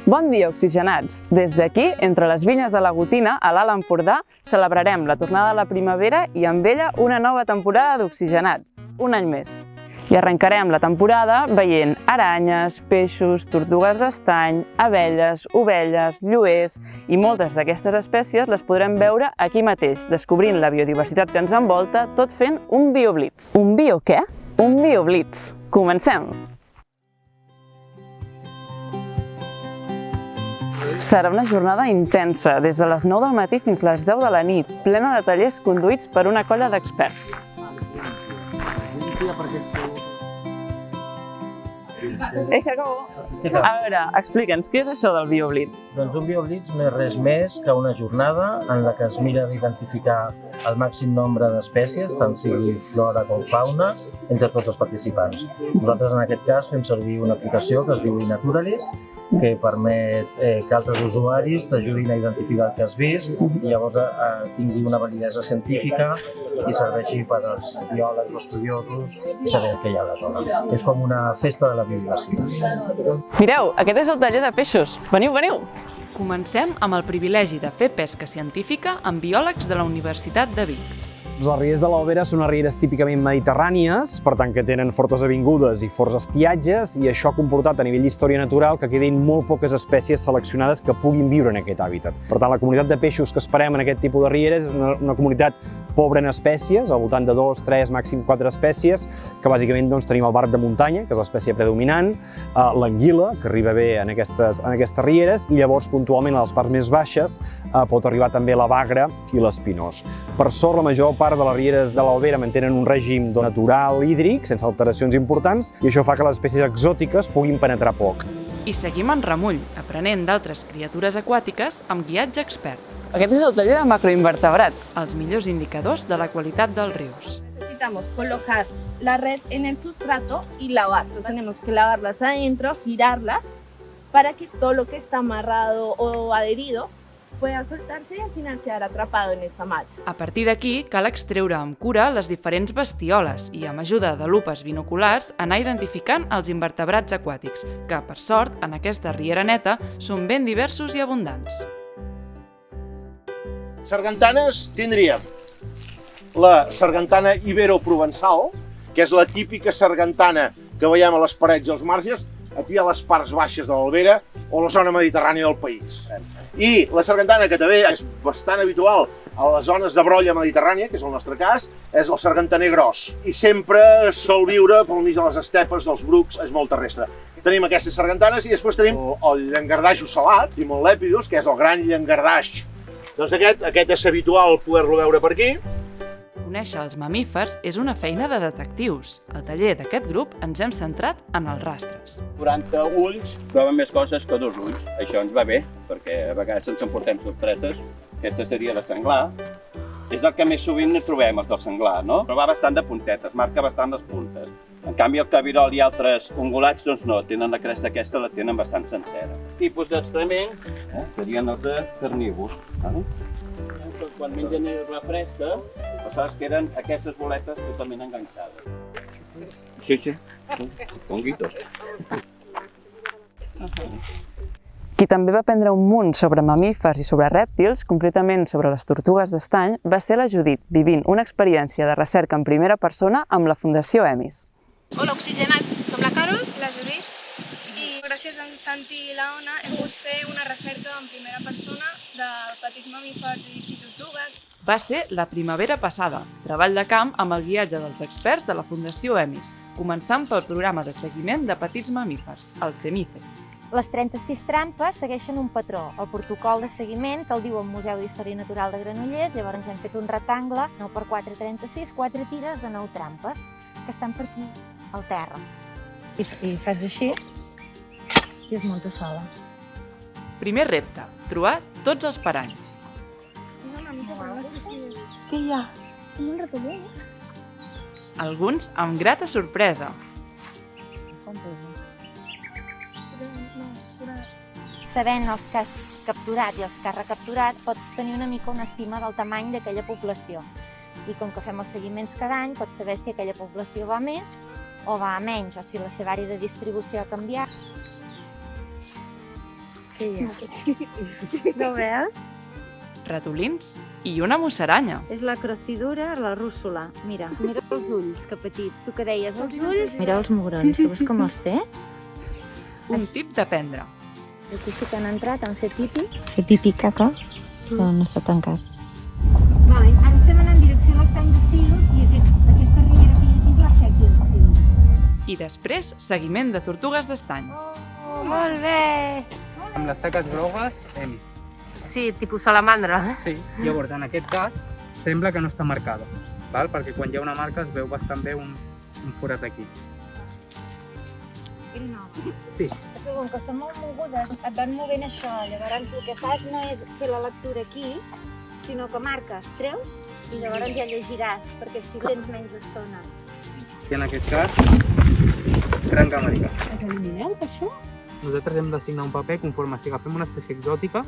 Bon dia, oxigenats! Des d'aquí, entre les vinyes de la Gotina, a l'Alt Empordà, celebrarem la tornada de la primavera i amb ella una nova temporada d'Oxigenats, un any més. I arrencarem la temporada veient aranyes, peixos, tortugues d'estany, abelles, ovelles, lluers i moltes d'aquestes espècies les podrem veure aquí mateix, descobrint la biodiversitat que ens envolta, tot fent un bioblitz. Un bio què? Un bioblitz. Comencem! Serà una jornada intensa, des de les 9 del matí fins a les 10 de la nit, plena de tallers conduïts per una colla d'experts. A veure, explica'ns, què és això del bioblitz? Doncs un bioblitz no és res més que una jornada en la que es mira d'identificar el màxim nombre d'espècies, tant sigui flora com fauna, entre tots els participants. Nosaltres en aquest cas fem servir una aplicació que es diu iNaturalist, que permet que altres usuaris t'ajudin a identificar el que has vist i llavors tingui una validesa científica i serveixi per als biòlegs o estudiosos saber què hi ha a la zona. És com una festa de la biodiversitat. Mireu, aquest és el taller de peixos. Veniu, veniu! Comencem amb el privilegi de fer pesca científica amb biòlegs de la Universitat de Vic. Les rieres de l'Albera són unes rieres típicament mediterrànies, per tant que tenen fortes avingudes i forts estiatges, i això ha comportat a nivell d'història natural que quedin molt poques espècies seleccionades que puguin viure en aquest hàbitat. Per tant, la comunitat de peixos que esperem en aquest tipus de rieres és una comunitat pobra en espècies, al voltant de 2, 3, màxim 4 espècies, que bàsicament tenim el barb de muntanya, que és l'espècie predominant, l'anguila, que arriba bé en aquestes rieres, i llavors puntualment a les parts més baixes pot arribar també la bagra i l'espinós. Per sort, la major part de les rieres de l'Albera mantenen un règim natural hídric, sense alteracions importants, i això fa que les espècies exòtiques puguin penetrar poc. I seguim en remull, aprenent d'altres criatures aquàtiques amb guiatge expert. Aquest és el taller de macroinvertebrats. Els millors indicadors de la qualitat dels rius. Necesitamos colocar la red en el sustrato y lavarlas. Tenemos que lavarlas adentro, girarlas, para que todo lo que está amarrado o adherido pueda soltarse y al final quedar atrapado en esta malla. A partir d'aquí, cal extreure amb cura les diferents bestioles i, amb ajuda de lupes binoculars, anar identificant els invertebrats aquàtics, que, per sort, en aquesta riera neta, són ben diversos i abundants. Sargantanes tindríem la sargantana ibero-provençal, que és la típica sargantana que veiem a les parets i als marges, aquí a les parts baixes de l'Albera o la zona mediterrània del país. I la sargantana, que també és bastant habitual a les zones de brolla mediterrània, que és el nostre cas, és el sargantaner gros. I sempre sol viure pel mig de les estepes, dels brucs, és molt terrestre. Tenim aquestes sargantanes i després tenim el llangardaix ocelat, Timon-lepidus, que és el gran llangardaix. Doncs aquest és habitual poder-lo veure per aquí. Conèixer els mamífers és una feina de detectius. Al taller d'aquest grup ens hem centrat en els rastres. 40 ulls troben més coses que 2 ulls. Això ens va bé, perquè a vegades ens emportem sorpreses. Aquesta seria la senglar. És el que més sovint trobem, el del senglar, no? Però va bastant de puntetes, marca bastant les puntes. En canvi, el cabirol i altres ungulats, doncs no, tenen la cresta aquesta, la tenen bastant sencera. Tipus d'extrement serien els de carnívors. Quan mengen herba fresca, saps que eren aquestes boletes totalment enganxades. Sí, conguitos. Qui també va aprendre un munt sobre mamífers i sobre rèptils, concretament sobre les tortugues d'estany, va ser la Judit, vivint una experiència de recerca en primera persona amb la Fundació EMIS. Hola, oxigenats! Som la Carol, la Judit, i gràcies a en Santi i la Ona hem pogut fer una recerca en primera persona de petits mamífers i tortugues. Va ser la primavera passada, treball de camp amb el guiatge dels experts de la Fundació EMIS, començant pel programa de seguiment de petits mamífers, el CEMICE. Les 36 trampes segueixen un patró, el protocol de seguiment que el diu el Museu d'Història Natural de Granollers. Llavors hem fet un rectangle 9x4, 36, 4 tires de 9 trampes que estan per aquí, al terra. I fas així i es munta sola. Primer repte, trobar tots els paranys. Què hi ha? Un ratoller. Alguns amb grata sorpresa. Sabent els que has capturat i els que has recapturat, pots tenir una mica una estima del tamany d'aquella població. I com que fem els seguiments cada any, pots saber si aquella població va més o va a menys, o si la seva àrea de distribució ha canviat. Què hi ha? No veus? Ratolins i una musaranya. És la crocidura, la rússula. Mira els ulls, que petits. Tu que deies els ulls? Mira els mugrons, veus com els té? Un tip d'aprendre. Aquí sí que han entrat, han fet pipi. Fet pipi, caca, però no està tancat. Vale, ara estem anant en direcció a l'estany de Sils i aquesta riera que hi ha aquí és la sèquia de Sils. I després, seguiment de tortugues d'estany. Oh, molt bé! Amb les taques grogues, helis. Sí, tipus salamandra. Sí, llavors en aquest cas sembla que no està marcada, val? Perquè quan hi ha una marca es veu bastant bé un forat aquí. Sí. Com que són molt mogudes, et van movent això. Llavors el que fas no és fer la lectura aquí, sinó que marques, treus i llavors ja llegiràs, perquè si tens menys estona. I en aquest cas, cranc americà. Et elimineu, això? Nosaltres hem d'assignar un paper conforme si agafem una espècie exòtica,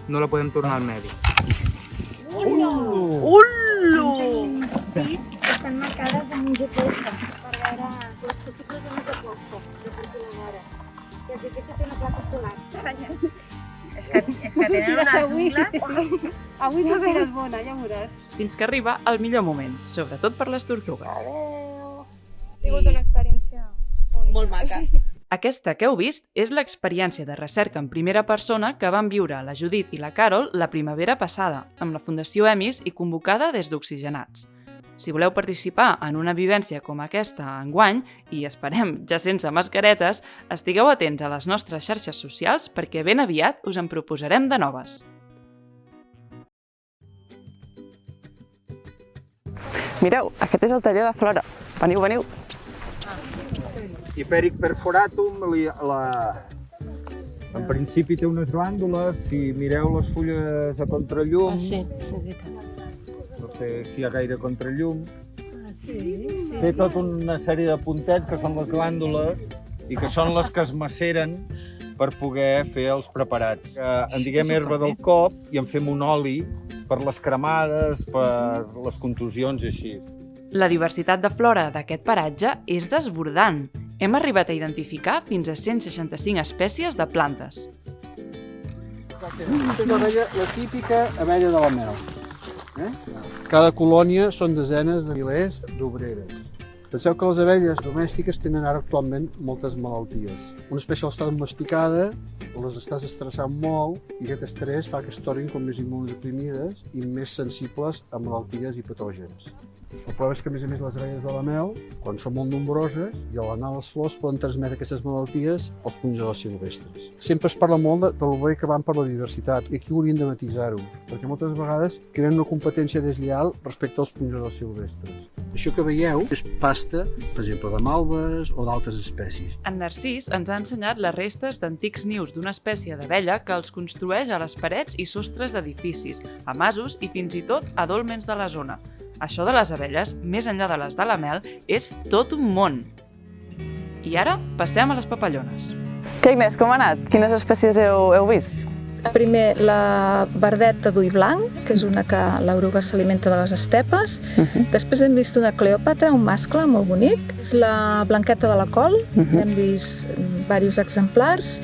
no la podem tornar al medi. Ullo! Sis que estan marcades amb un GPS per veure les possibles zones de clúster de partir la vora. I el GPS té una placa solar. És que tenen una jungla. Avui sortiràs bona, ja veuràs. Fins que arriba el millor moment, sobretot per les tortugues. Ha sigut una experiència Molt maca. Aquesta que heu vist és l'experiència de recerca en primera persona que van viure la Judit i la Carol la primavera passada, amb la Fundació EMIS i convocada des d'Oxigenats. Si voleu participar en una vivència com aquesta enguany, i esperem ja sense mascaretes, estigueu atents a les nostres xarxes socials perquè ben aviat us en proposarem de noves. Mireu, aquest és el taller de Flora. Veniu, veniu. Hiperic perforatum, en principi té unes glàndules, si mireu les fulles a contrallum, no sé si hi ha gaire contrallum, té tota una sèrie de puntets que són les glàndules i que són les que es maceren per poder fer els preparats. En diguem herba del cop i en fem un oli per les cremades, per les contusions i així. La diversitat de flora d'aquest paratge és desbordant. Hem arribat a identificar fins a 165 espècies de plantes. Aquesta és la típica abella de la mel. Cada colònia són desenes de milers d'obreres. Penseu que les abelles domèstiques tenen ara actualment moltes malalties. Una espècie està domesticada, les estàs estressant molt i aquest estrès fa que es tornin com més immunodeprimides i més sensibles a malalties i patògens. El problema és que, a més, les abelles de la mel, quan són molt nombroses i a l'anar a les flors poden transmetre aquestes malalties als ponedors silvestres. Sempre es parla molt del bé que van per la diversitat i aquí hauríem de matisar-ho, perquè moltes vegades creen una competència deslleial respecte als ponedors silvestres. Això que veieu és pasta, per exemple, de malves o d'altres espècies. En Narcís ens ha ensenyat les restes d'antics nius d'una espècie d'abella que els construeix a les parets i sostres d'edificis, a masos i fins i tot a dòlmens de la zona. Això de les abelles, més enllà de les de la mel, és tot un món. I ara passem a les papallones. Què, Inés, com ha anat? Quines espècies heu vist? Primer, la verdeta d'ull blanc, que és una que l'oruga s'alimenta de les estepes. Després hem vist una cleòpatra, un mascle molt bonic. És la blanqueta de la col, hem vist diversos exemplars.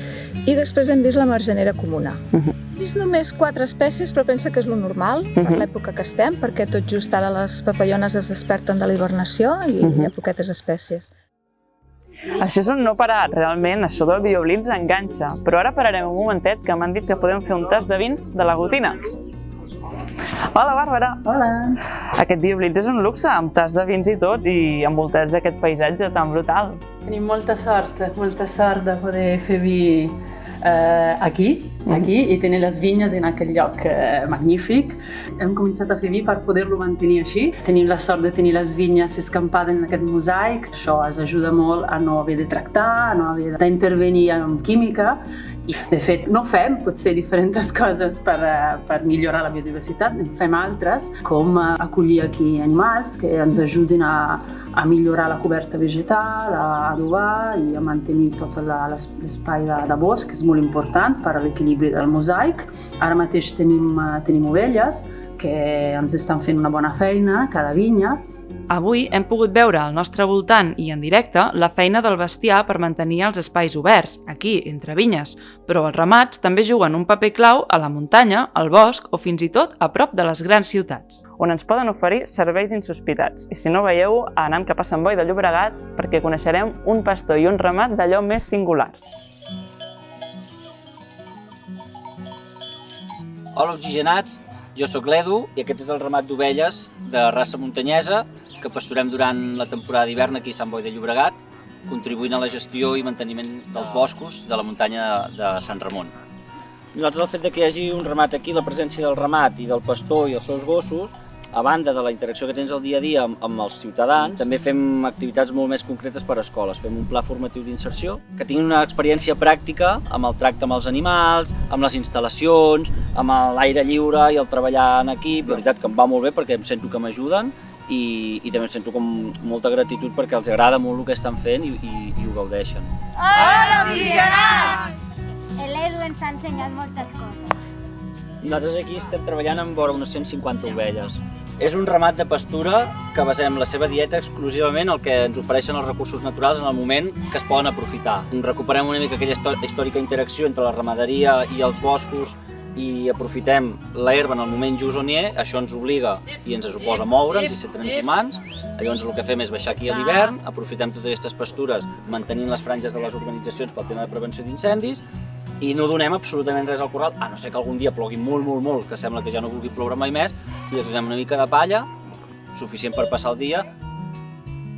I després hem vist la margenera comuna. Hem vist només 4 espècies, però pensa que és lo normal per l'època que estem, perquè tot just ara les papallones es desperten de la hibernació i hi ha poquetes espècies. Això és un no parar, realment, això del Bioblitz enganxa. Però ara pararem un momentet que m'han dit que podem fer un tast de vins de la Gotina. Hola, Bàrbara. Hola. Aquest Bioblitz és un luxe, amb tast de vins i tot, i envoltats d'aquest paisatge tan brutal. Tenim molta sort de poder fer vi aquí i tenir les vinyes en aquell lloc magnífic. Hem començat a fer vi per poder-lo mantenir així. Tenim la sort de tenir les vinyes escampades en aquest mosaic. Això ens ajuda molt a no haver de tractar, a no haver d'intervenir amb química. I, de fet, no fem potser diferents coses per millorar la biodiversitat, en fem altres, com acollir aquí animals que ens ajudin a millorar la coberta vegetal, a adobar i a mantenir tot l'espai de bosc, que és molt important per a l'equilibri del mosaic. Ara mateix tenim ovelles que ens estan fent una bona feina, cada vinya. Avui hem pogut veure al nostre voltant i en directe la feina del bestiar per mantenir els espais oberts, aquí, entre vinyes, però els ramats també juguen un paper clau a la muntanya, al bosc o fins i tot a prop de les grans ciutats, on ens poden oferir serveis insospitats. I si no veieu, anant cap a Sant Boi de Llobregat, perquè coneixerem un pastor i un ramat d'allò més singulars. Hola, oxigenats! Jo sóc l'Edu i aquest és el ramat d'ovelles de raça muntanyesa que pasturem durant la temporada d'hivern aquí a Sant Boi de Llobregat, contribuint a la gestió i manteniment dels boscos de la muntanya de Sant Ramon. Nosaltres el fet que hi hagi un ramat aquí, la presència del ramat i del pastor i els seus gossos, a banda de la interacció que tens el dia a dia amb els ciutadans, també fem activitats molt més concretes per a escoles. Fem un pla formatiu d'inserció que tinguin una experiència pràctica amb el tracte amb els animals, amb les instal·lacions, amb l'aire lliure i el treballar en equip. La veritat que em va molt bé perquè em sento que m'ajuden i també em sento com molta gratitud perquè els agrada molt el que estan fent i ho gaudeixen. Hola, oxigenats! L'Edu ens ha ensenyat moltes coses. Nosaltres aquí estem treballant amb vora unes 150 ovelles. És un ramat de pastura que basem la seva dieta exclusivament al que ens ofereixen els recursos naturals en el moment que es poden aprofitar. Recuperem una mica aquella històrica interacció entre la ramaderia i els boscos i aprofitem l'herba en el moment just on hi és. Això ens obliga i ens suposa moure'ns i ser transhumants. Llavors el que fem és baixar aquí a l'hivern, aprofitem totes aquestes pastures mantenint les franges de les organitzacions pel tema de prevenció d'incendis i no donem absolutament res al corral, a no ser que algun dia plogui molt, que sembla que ja no vulgui ploure mai més, i els donem una mica de palla, suficient per passar el dia.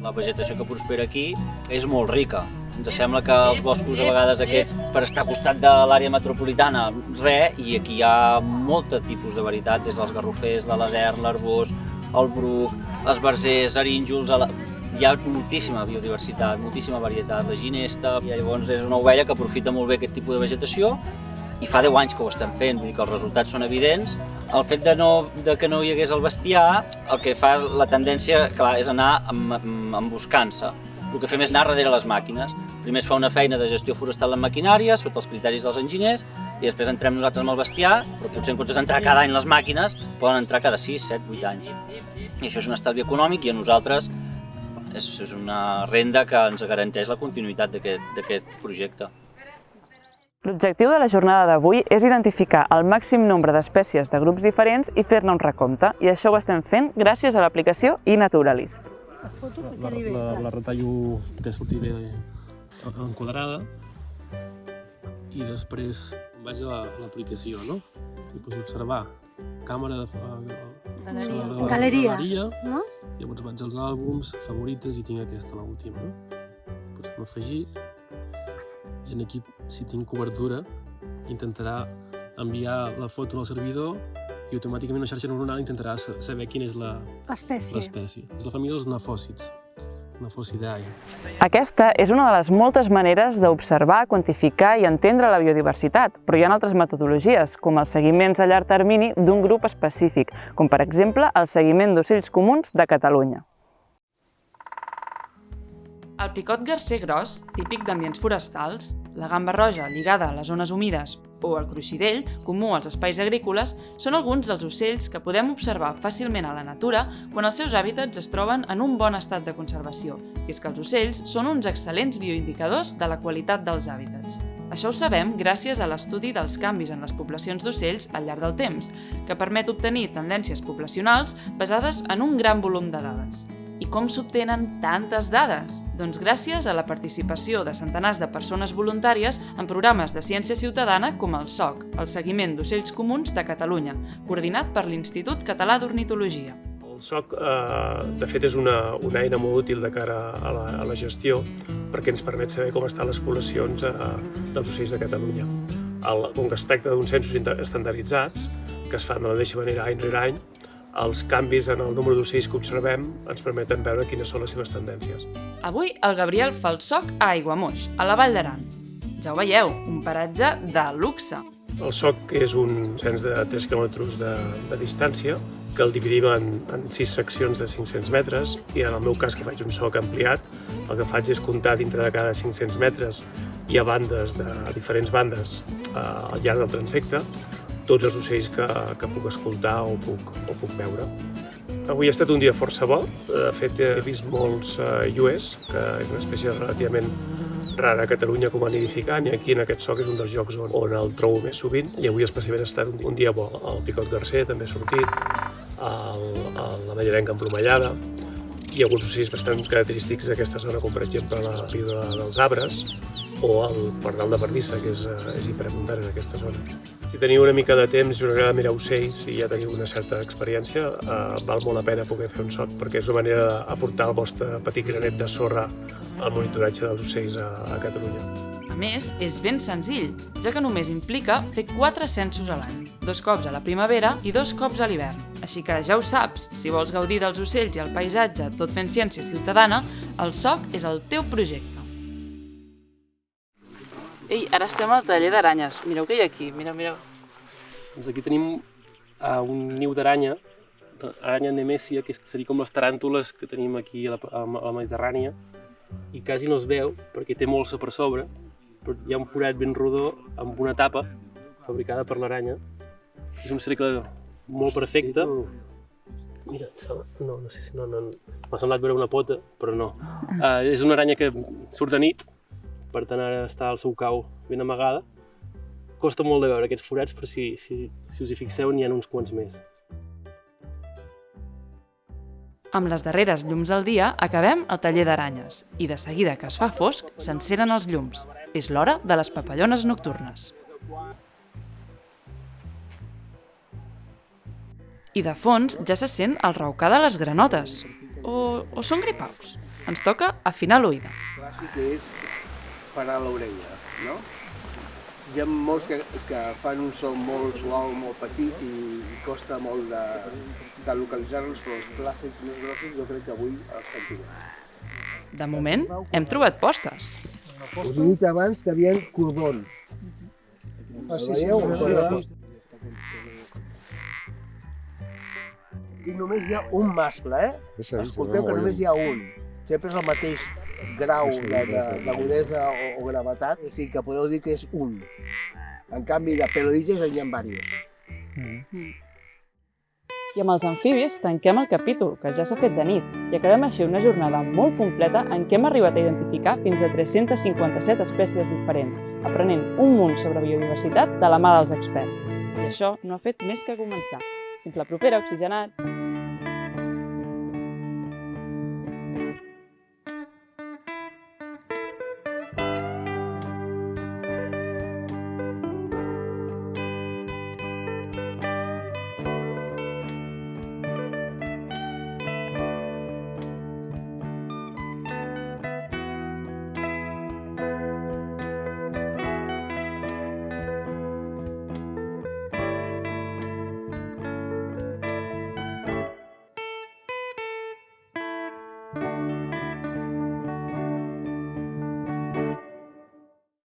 La vegetació que prospera aquí és molt rica. Ens sembla que els boscos a vegades aquests, per estar al costat de l'àrea metropolitana, res, i aquí hi ha molt tipus de varietat, des dels garrofers, l'alazern, l'arbós, el bruc, els versers, arínjols, hi ha moltíssima biodiversitat, moltíssima varietat, la ginesta, i llavors és una ovella que aprofita molt bé aquest tipus de vegetació i fa 10 anys que ho estem fent, vull dir que els resultats són evidents. El fet de que no hi hagués el bestiar, el que fa la tendència, clar, és anar emboscant-se. El que fem és anar darrere les màquines. Primer es fa una feina de gestió forestal en maquinària, sota els criteris dels enginyers, i després entrem nosaltres amb el bestiar, però potser en comptes d'entrar cada any les màquines, poden entrar cada 6, 7, 8 anys. I això és un estalvi econòmic i a nosaltres és una renda que ens garanteix la continuïtat d'aquest projecte. L'objectiu de la jornada d'avui és identificar el màxim nombre d'espècies de grups diferents i fer-ne un recompte, i això ho estem fent gràcies a l'aplicació iNaturalist. La retallo perquè surti bé enquadrada i després vaig a l'aplicació, no? I poso observar càmera de galeria, llavors vaig als àlbums, favorites i tinc aquesta, l'última, no? Pots afegir i aquí, si tinc cobertura, intentarà enviar la foto al servidor i automàticament una xarxa neuronal intentarà saber quina és l'espècie. És la família dels nefòcids, Nefocidae. Aquesta és una de les moltes maneres d'observar, quantificar i entendre la biodiversitat, però hi ha altres metodologies, com els seguiments a llarg termini d'un grup específic, com per exemple el seguiment d'ocells comuns de Catalunya. El picot garser gros, típic d'ambients forestals, la gamba roja lligada a les zones humides o el cruixidell, comú als espais agrícoles, són alguns dels ocells que podem observar fàcilment a la natura quan els seus hàbitats es troben en un bon estat de conservació. I és que els ocells són uns excel·lents bioindicadors de la qualitat dels hàbitats. Això ho sabem gràcies a l'estudi dels canvis en les poblacions d'ocells al llarg del temps, que permet obtenir tendències poblacionals basades en un gran volum de dades. I com s'obtenen tantes dades? Doncs gràcies a la participació de centenars de persones voluntàries en programes de ciència ciutadana com el SOC, el Seguiment d'Ocells Comuns de Catalunya, coordinat per l'Institut Català d'Ornitologia. El SOC, de fet, és una eina molt útil de cara a la gestió perquè ens permet saber com estan les poblacions dels ocells de Catalunya. Com que es tracta d'uns censos estandarditzats, que es fan de la mateixa manera any rere any, els canvis en el número d'ocells que observem ens permeten veure quines són les seves tendències. Avui el Gabriel fa el SOC a Aiguamoix, a la Vall d'Aran. Ja ho veieu, un paratge de luxe. El SOC és un cens de 3 quilòmetres de distància que el dividim en 6 seccions de 500 metres i en el meu cas, que faig un SOC ampliat, el que faig és comptar dintre de cada 500 metres hi ha bandes, a diferents bandes al llarg del transecte, tots els ocells que puc escoltar o puc veure. Avui ha estat un dia força bo. De fet, he vist molts lluers, que és una espècie relativament rara a Catalunya com a nidificant, i aquí en aquest soc és un dels llocs on el trobo més sovint. I avui especialment ha estat un dia bo. El picot garcer també ha sortit, la mallarenca emplomallada, i alguns ocells bastant característics d'aquesta zona, com per exemple la piga dels arbres o el pardal de pardissa, que és hiperabundant en aquesta zona. Si teniu una mica de temps i us agrada mirar ocells i ja teniu una certa experiència, val molt la pena poder fer un soc, perquè és una manera d'aportar el vostre petit granet de sorra al monitoratge dels ocells a Catalunya. A més, és ben senzill, ja que només implica fer 4 censos a l'any, 2 cops a la primavera i 2 cops a l'hivern. Així que ja ho saps, si vols gaudir dels ocells i el paisatge tot fent ciència ciutadana, el soc és el teu projecte. Ei, ara estem al taller d'aranyes. Mireu què hi ha aquí, mireu. Doncs aquí tenim un niu d'aranya, aranya nemècia, que seria com les taràntules que tenim aquí a la Mediterrània, i quasi no es veu perquè té molsa per sobre, però hi ha un forat ben rodó amb una tapa fabricada per l'aranya. És un cercle molt perfecte. Mira, no sé si m'ha semblat veure una pota, però no. És una aranya que surt de nit, per tant ara està al seu cau ben amagada. Costa molt de veure aquests forats, però si us hi fixeu n'hi ha uns quants més. Amb les darreres llums del dia acabem el taller d'aranyes i de seguida que es fa fosc s'encenen els llums. És l'hora de les papallones nocturnes. I de fons ja se sent el raucar de les granotes. O són gripaus? Ens toca afinar l'oïda. Clàssic és parar l'orella, no? Hi ha molts que fan un so molt suau, molt petit i costa molt de localitzar-los, però els clàssics més grossos jo crec que avui els sentirem. De moment, hem trobat postes. Us he dit abans que hi havia cordons. Aquí només hi ha un mascle, Escolteu que només hi ha un. Sempre és el mateix grau d'agudesa o gravetat, o sigui que podeu dir que és un. En canvi, de pelodilles hi ha diversos. I amb els amfibis tanquem el capítol, que ja s'ha fet de nit, i acabem així una jornada molt completa en què hem arribat a identificar fins a 357 espècies diferents, aprenent un munt sobre biodiversitat de la mà dels experts. I això no ha fet més que començar. Fins la propera, oxigenats!